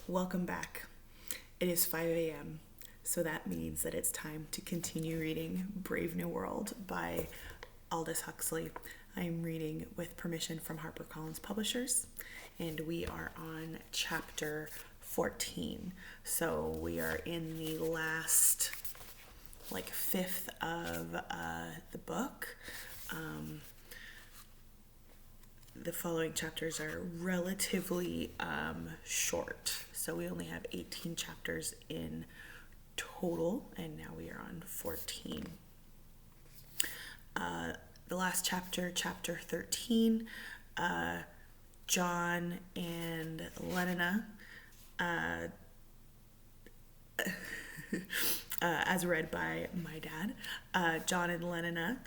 Welcome back. It is 5 a.m., so that means that it's time to continue reading Brave New World by Aldous Huxley. I'm reading with permission from HarperCollins Publishers, and we are on chapter 14. So we are in the last, fifth of the book. The following chapters are relatively short. So we only have 18 chapters in total, and now we are on 14. The last chapter, chapter 13, John and Lenina, as read by my dad, John and Lenina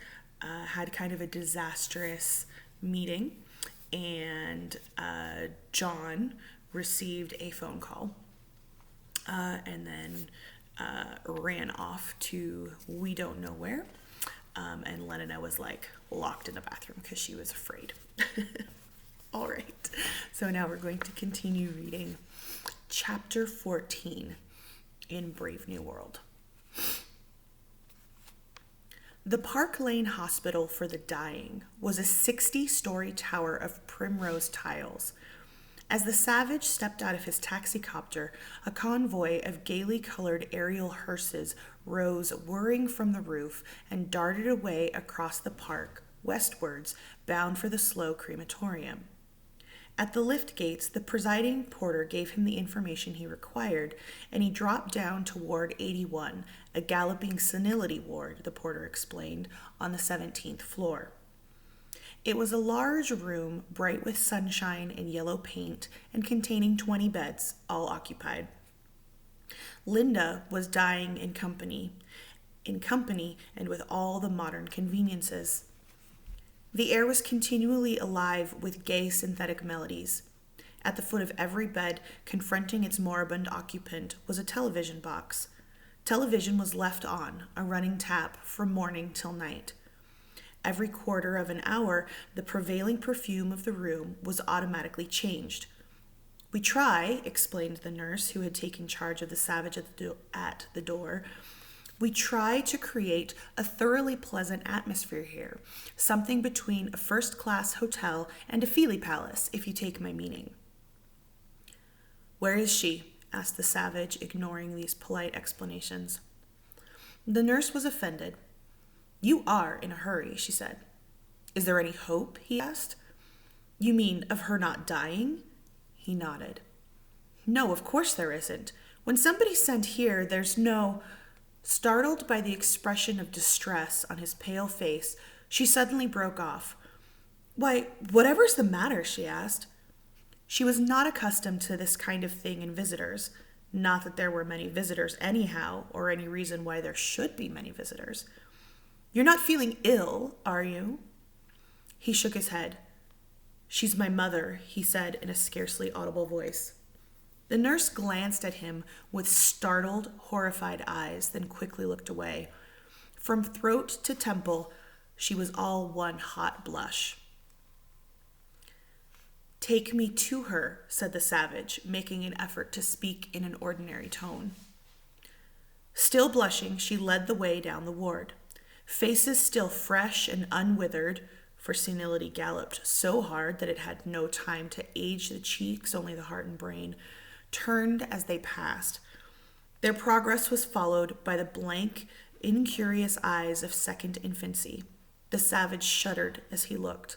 had kind of a disastrous meeting, and John received a phone call and then ran off to we don't know where, and Lenina was locked in the bathroom because she was afraid. All right, so now we're going to continue reading chapter 14 in Brave New World. The Park Lane Hospital for the Dying was a 60-story tower of primrose tiles. As the Savage stepped out of his taxicopter, a convoy of gaily colored aerial hearses rose whirring from the roof and darted away across the park, westwards, bound for the slow crematorium. At the lift gates, the presiding porter gave him the information he required, and he dropped down to Ward 81, a galloping senility ward, the porter explained, on the 17th floor. It was a large room, bright with sunshine and yellow paint, and containing 20 beds, all occupied. Linda was dying in company and with all the modern conveniences. The air was continually alive with gay synthetic melodies. At the foot of every bed, confronting its moribund occupant, was a television box. Television was left on, a running tap, from morning till night. Every quarter of an hour, the prevailing perfume of the room was automatically changed. "We try," explained the nurse who had taken charge of the Savage at the door, "we try to create a thoroughly pleasant atmosphere here, something between a first-class hotel and a feely palace, if you take my meaning." "Where is she?" asked the Savage, ignoring these polite explanations. The nurse was offended. "You are in a hurry," she said. "Is there any hope?" he asked. "You mean of her not dying?" He nodded. "No, of course there isn't. When somebody's sent here, there's no..." Startled by the expression of distress on his pale face, she suddenly broke off. "Why, whatever's the matter?" she asked. She was not accustomed to this kind of thing in visitors. Not that there were many visitors anyhow, or any reason why there should be many visitors. "You're not feeling ill, are you?" He shook his head. "She's my mother," he said in a scarcely audible voice. The nurse glanced at him with startled, horrified eyes, then quickly looked away. From throat to temple, she was all one hot blush. "Take me to her," said the Savage, making an effort to speak in an ordinary tone. Still blushing, she led the way down the ward. Faces still fresh and unwithered, for senility galloped so hard that it had no time to age the cheeks, only the heart and brain, turned as they passed. Their progress was followed by the blank, incurious eyes of second infancy. The Savage shuddered as he looked.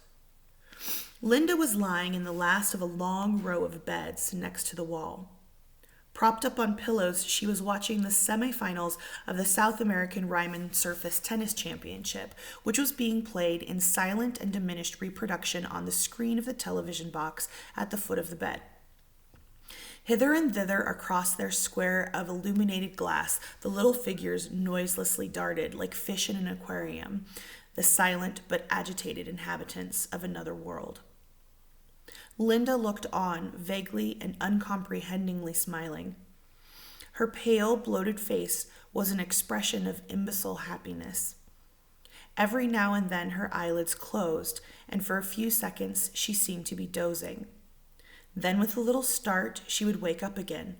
Linda was lying in the last of a long row of beds next to the wall. Propped up on pillows, she was watching the semifinals of the South American Ryman Surface Tennis Championship, which was being played in silent and diminished reproduction on the screen of the television box at the foot of the bed. Hither and thither across their square of illuminated glass, the little figures noiselessly darted like fish in an aquarium, the silent but agitated inhabitants of another world. Linda looked on, vaguely and uncomprehendingly smiling. Her pale, bloated face was an expression of imbecile happiness. Every now and then her eyelids closed, and for a few seconds she seemed to be dozing. Then with a little start, she would wake up again.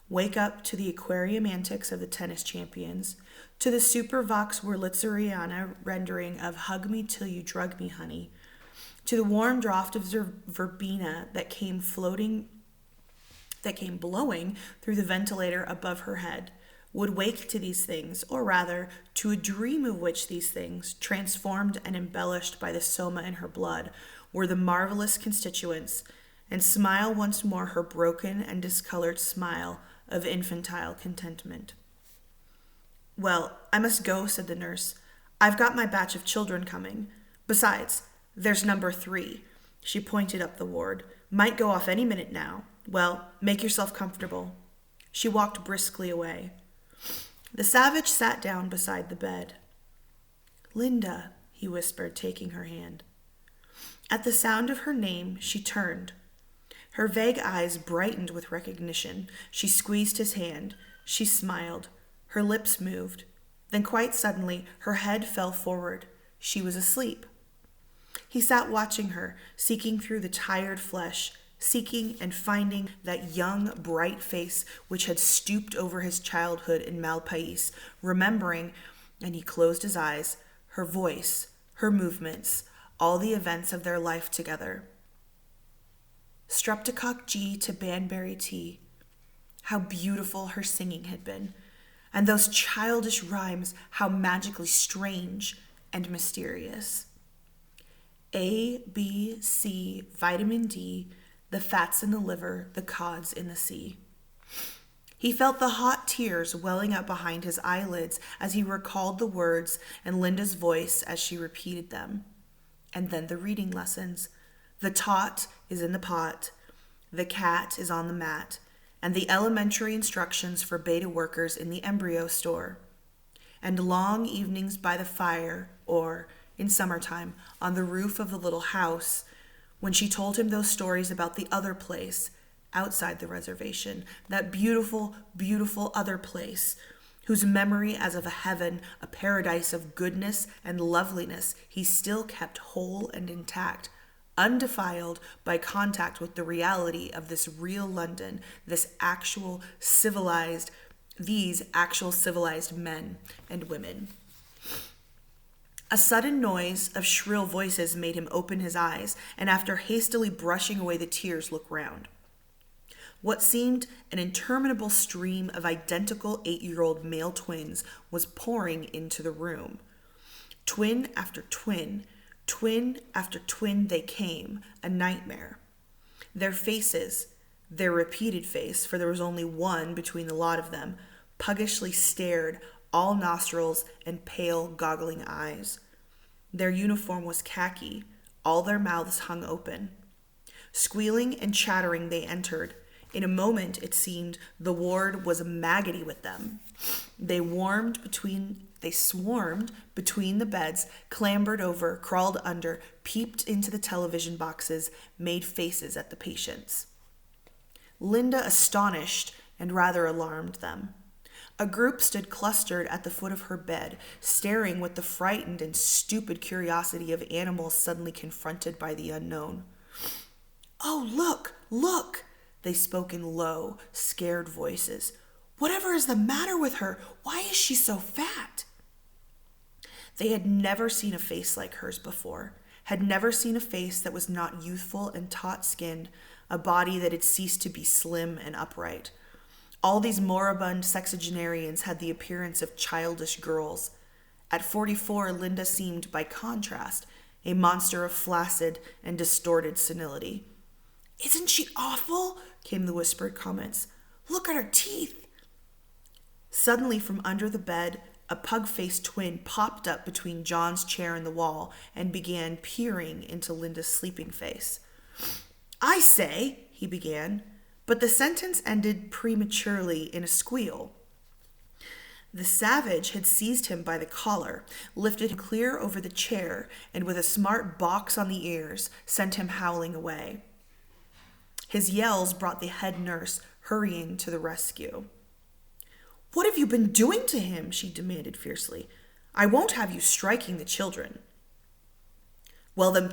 Wake up to the aquarium antics of the tennis champions, to the Super Vox Wurlitzeriana rendering of Hug Me Till You Drug Me, Honey, to the warm draught of verbena that came blowing through the ventilator above her head, would wake to these things, or rather, to a dream of which these things, transformed and embellished by the soma in her blood, were the marvelous constituents, and smile once more her broken and discolored smile of infantile contentment. "Well, I must go," said the nurse. "I've got my batch of children coming. Besides, there's number 3. She pointed up the ward. "Might go off any minute now. Well, make yourself comfortable." She walked briskly away. The savage sat down beside the bed. "Linda," he whispered, taking her hand. At the sound of her name, she turned. Her vague eyes brightened with recognition. She squeezed his hand. She smiled. Her lips moved. Then quite suddenly, her head fell forward. She was asleep. He sat watching her, seeking through the tired flesh, seeking and finding that young, bright face which had stooped over his childhood in Malpais, remembering, and he closed his eyes, her voice, her movements, all the events of their life together. Streptocock G to Banbury T. How beautiful her singing had been, and those childish rhymes, how magically strange and mysterious. A, B, C, vitamin D, the fats in the liver, the cods in the sea. He felt the hot tears welling up behind his eyelids as he recalled the words and Linda's voice as she repeated them. And then the reading lessons. The tot is in the pot, the cat is on the mat, and the elementary instructions for beta workers in the embryo store. And long evenings by the fire, or, in summertime, on the roof of the little house, when she told him those stories about the other place, outside the reservation, that beautiful, beautiful other place, whose memory as of a heaven, a paradise of goodness and loveliness, he still kept whole and intact, undefiled by contact with the reality of this real London, these actual civilized men and women. A sudden noise of shrill voices made him open his eyes, and after hastily brushing away the tears, look round. What seemed an interminable stream of identical 8-year-old male twins was pouring into the room. Twin after twin after twin they came, a nightmare. Their faces, their repeated face, for there was only one between the lot of them, puggishly stared, all nostrils and pale, goggling eyes. Their uniform was khaki, all their mouths hung open. Squealing and chattering they entered. In a moment, it seemed, the ward was maggoty with them. They swarmed between the beds, clambered over, crawled under, peeped into the television boxes, made faces at the patients. Linda astonished and rather alarmed them. A group stood clustered at the foot of her bed, staring with the frightened and stupid curiosity of animals suddenly confronted by the unknown. "Oh, look, look!" They spoke in low, scared voices. "Whatever is the matter with her? Why is she so fat?" They had never seen a face like hers before, had never seen a face that was not youthful and taut-skinned, a body that had ceased to be slim and upright. All these moribund sexagenarians had the appearance of childish girls. At 44, Linda seemed, by contrast, a monster of flaccid and distorted senility. "Isn't she awful?" came the whispered comments. "Look at her teeth." Suddenly from under the bed, a pug-faced twin popped up between John's chair and the wall and began peering into Linda's sleeping face. "I say," he began, but the sentence ended prematurely in a squeal. The savage had seized him by the collar, lifted him clear over the chair, and with a smart box on the ears, sent him howling away. His yells brought the head nurse hurrying to the rescue. "What have you been doing to him?" she demanded fiercely. "I won't have you striking the children." Well then,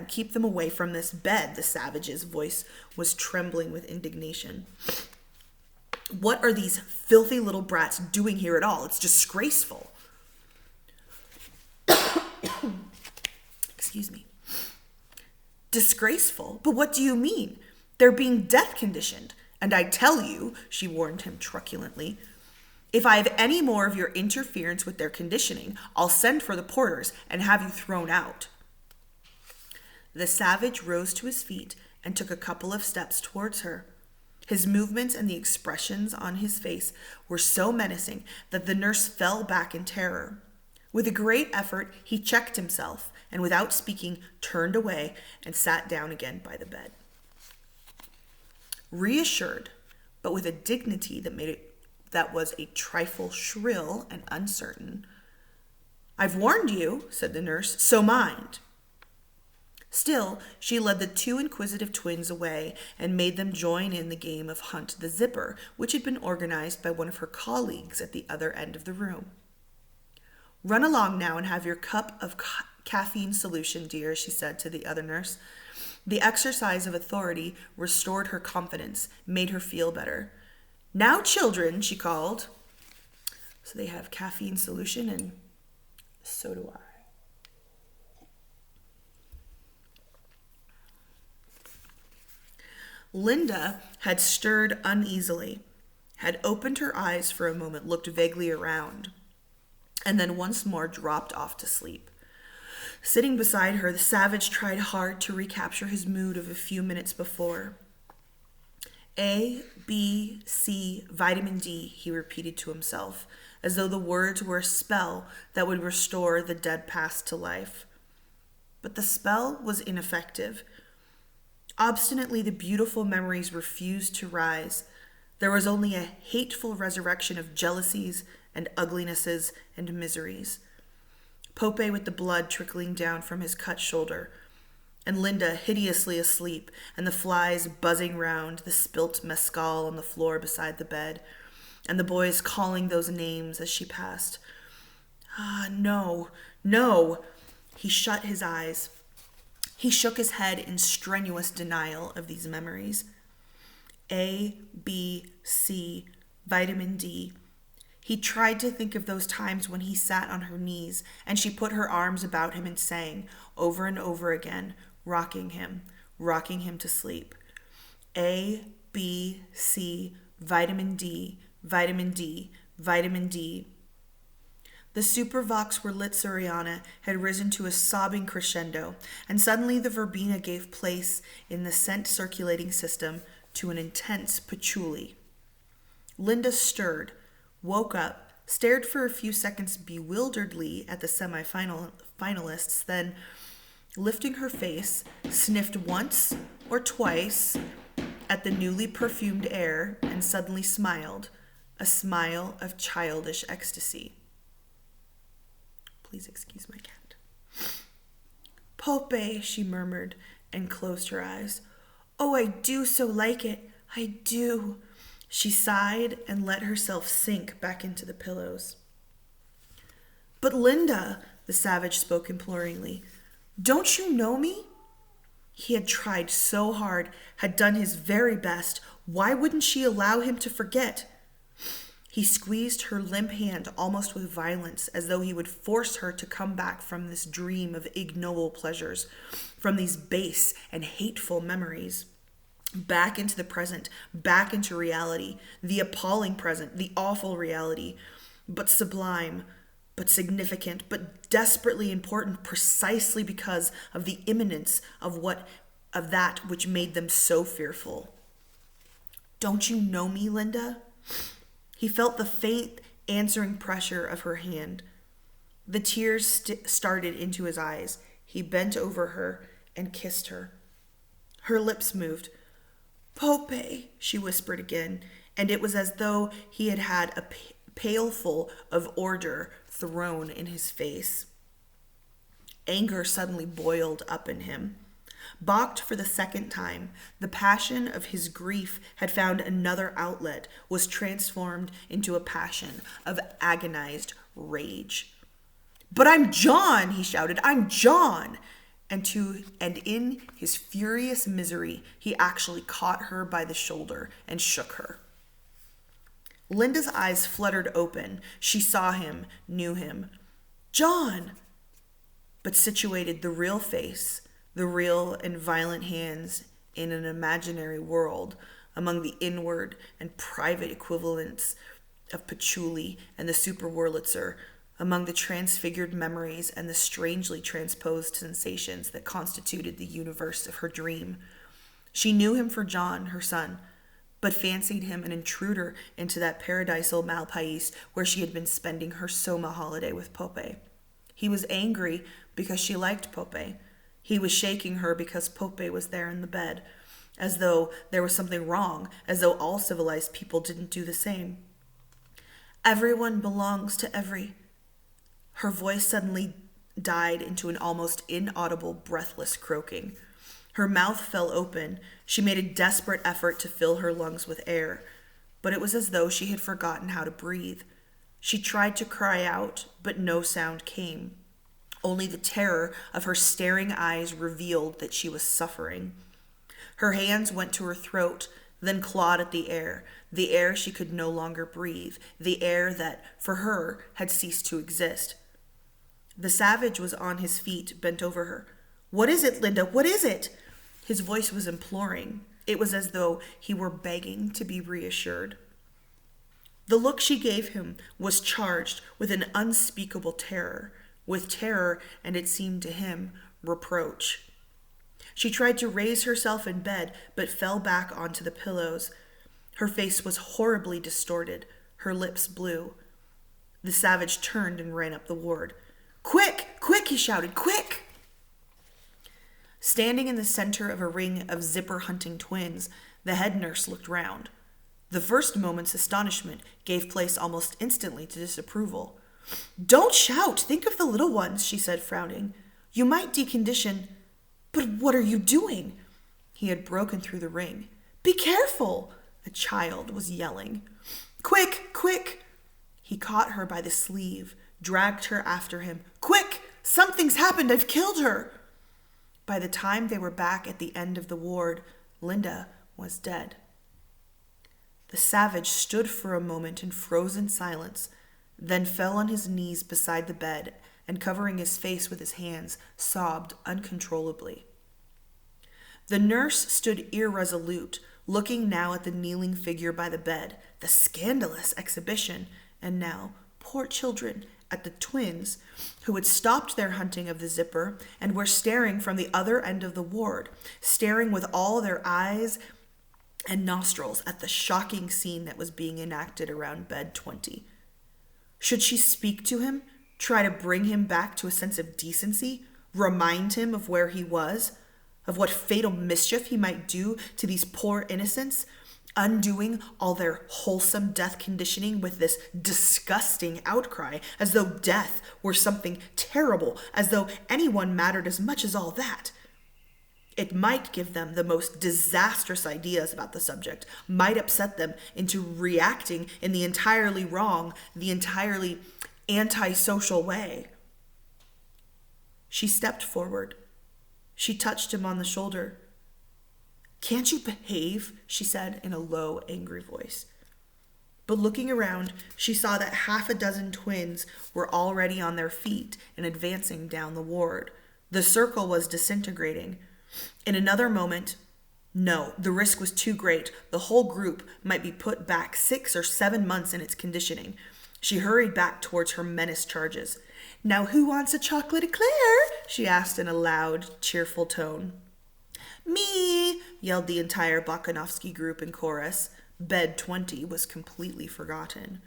keep them away from this bed. The savage's voice was trembling with indignation. What are these filthy little brats doing here at all? It's disgraceful. Excuse me. Disgraceful? But what do you mean? They're being death conditioned. And I tell you, she warned him truculently, if I have any more of your interference with their conditioning, I'll send for the porters and have you thrown out. The savage rose to his feet and took a couple of steps towards her. His movements and the expressions on his face were so menacing that the nurse fell back in terror. With a great effort, he checked himself and without speaking, turned away and sat down again by the bed. Reassured, but with a dignity that was a trifle shrill and uncertain. I've warned you, said the nurse, so mind. Still, she led the two inquisitive twins away and made them join in the game of Hunt the Zipper, which had been organized by one of her colleagues at the other end of the room. Run along now and have your cup of caffeine solution, dear, she said to the other nurse. The exercise of authority restored her confidence, made her feel better. Now, children, she called. So they have caffeine solution, and so do I. Linda had stirred uneasily, had opened her eyes for a moment, looked vaguely around, and then once more dropped off to sleep. Sitting beside her, the savage tried hard to recapture his mood of a few minutes before. A, B, C, vitamin D, he repeated to himself, as though the words were a spell that would restore the dead past to life. But the spell was ineffective. Obstinately, the beautiful memories refused to rise. There was only a hateful resurrection of jealousies and uglinesses and miseries. Pope with the blood trickling down from his cut shoulder, and Linda hideously asleep, and the flies buzzing round the spilt mescal on the floor beside the bed, and the boys calling those names as she passed. Ah, no, no. He shut his eyes. He shook his head in strenuous denial of these memories. A, B, C, vitamin D. He tried to think of those times when he sat on her knees and she put her arms about him and sang over and over again, rocking him to sleep. A, B, C, vitamin D, vitamin D, vitamin D. The supervox Wurlitzeriana had risen to a sobbing crescendo, and suddenly the verbena gave place in the scent-circulating system to an intense patchouli. Linda stirred, woke up, stared for a few seconds bewilderedly at the semi-finalists, then, lifting her face, sniffed once or twice at the newly perfumed air and suddenly smiled, a smile of childish ecstasy. Please excuse my cat. Pope, she murmured and closed her eyes. Oh, I do so like it. I do. She sighed and let herself sink back into the pillows. But Linda, the savage spoke imploringly, don't you know me? He had tried so hard, had done his very best. Why wouldn't she allow him to forget? He squeezed her limp hand almost with violence, as though he would force her to come back from this dream of ignoble pleasures, from these base and hateful memories. Back into the present, back into reality, the appalling present, the awful reality, but sublime, but significant, but desperately important precisely because of the imminence of that which made them so fearful. Don't you know me, Linda? He felt the faint answering pressure of her hand. The tears started into his eyes. He bent over her and kissed her. Her lips moved. Pope, she whispered again, and it was as though he had had a pailful of order thrown in his face. Anger suddenly boiled up in him. Balked for the second time, the passion of his grief had found another outlet, was transformed into a passion of agonized rage. "But I'm John," he shouted. "I'm John." And in his furious misery, he actually caught her by the shoulder and shook her. Linda's eyes fluttered open. She saw him, knew him. "John!" But situated the real face, the real and violent hands in an imaginary world, among the inward and private equivalents of patchouli and the Superwurlitzer, among the transfigured memories and the strangely transposed sensations that constituted the universe of her dream. She knew him for John, her son, but fancied him an intruder into that paradisal Malpais where she had been spending her Soma holiday with Pope. He was angry because she liked Pope. He was shaking her because Pope was there in the bed, as though there was something wrong, as though all civilized people didn't do the same. "Everyone belongs to every..." Her voice suddenly died into an almost inaudible, breathless croaking. Her mouth fell open. She made a desperate effort to fill her lungs with air, but it was as though she had forgotten how to breathe. She tried to cry out, but no sound came. Only the terror of her staring eyes revealed that she was suffering. Her hands went to her throat, then clawed at the air she could no longer breathe, the air that, for her, had ceased to exist. The savage was on his feet, bent over her. "What is it, Linda? What is it?" His voice was imploring. It was as though he were begging to be reassured. The look she gave him was charged with an unspeakable terror, and it seemed to him, reproach. She tried to raise herself in bed, but fell back onto the pillows. Her face was horribly distorted, her lips blue. The savage turned and ran up the ward. "Quick! Quick!" he shouted. "Quick!" Standing in the center of a ring of zipper-hunting twins, the head nurse looked round. The first moment's astonishment gave place almost instantly to disapproval. "Don't shout! Think of the little ones," she said, frowning. "You might decondition..." "But what are you doing?" He had broken through the ring. "Be careful!" A child was yelling. "Quick! Quick!" He caught her by the sleeve, dragged her after him. "Quick! Something's happened! I've killed her!" By the time they were back at the end of the ward, Linda was dead. The savage stood for a moment in frozen silence, then fell on his knees beside the bed and, covering his face with his hands, sobbed uncontrollably. The nurse stood irresolute, looking now at the kneeling figure by the bed, the scandalous exhibition, and now, poor children, at the twins, who had stopped their hunting of the zipper and were staring from the other end of the ward, staring with all their eyes and nostrils at the shocking scene that was being enacted around bed 20. Should she speak to him, try to bring him back to a sense of decency, remind him of where he was, of what fatal mischief he might do to these poor innocents, undoing all their wholesome death conditioning with this disgusting outcry, as though death were something terrible, as though anyone mattered as much as all that? It might give them the most disastrous ideas about the subject, might upset them into reacting in the entirely wrong, the entirely antisocial way. She stepped forward. She touched him on the shoulder. "Can't you behave?" she said in a low, angry voice. But looking around, she saw that 6 twins were already on their feet and advancing down the ward. The circle was disintegrating. In another moment, no, the risk was too great. The whole group might be put back 6 or 7 months in its conditioning. She hurried back towards her menace charges. "Now who wants a chocolate eclair?" she asked in a loud, cheerful tone. "Me!" yelled the entire Bakanovsky group in chorus. Bed 20 was completely forgotten.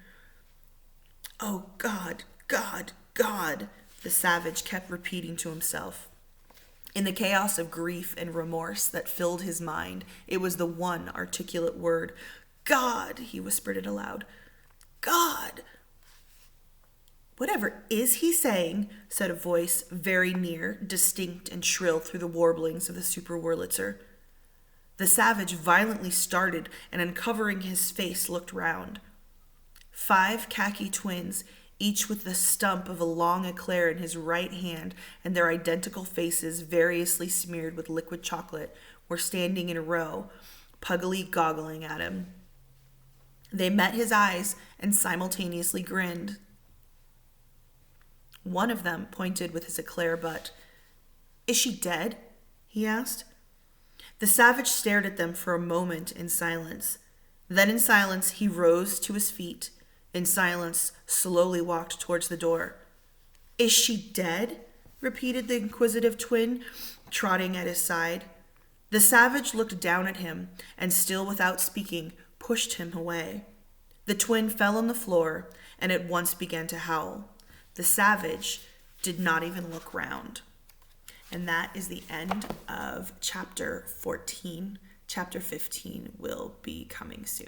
"Oh, God, God, God," the savage kept repeating to himself. In the chaos of grief and remorse that filled his mind, it was the one articulate word. "God," he whispered it aloud. "God." "Whatever is he saying?" said a voice very near, distinct and shrill through the warblings of the Superwurlitzer. The savage violently started and, uncovering his face, looked round. 5 khaki twins, each with the stump of a long eclair in his right hand, and their identical faces, variously smeared with liquid chocolate, were standing in a row, puggily goggling at him. They met his eyes and simultaneously grinned. One of them pointed with his eclair butt. "Is she dead?" he asked. The savage stared at them for a moment in silence. Then in silence he rose to his feet. In silence, slowly walked towards the door. "Is she dead?" repeated the inquisitive twin, trotting at his side. The savage looked down at him, and still without speaking, pushed him away. The twin fell on the floor, and at once began to howl. The savage did not even look round. And that is the end of chapter 14. Chapter 15 will be coming soon.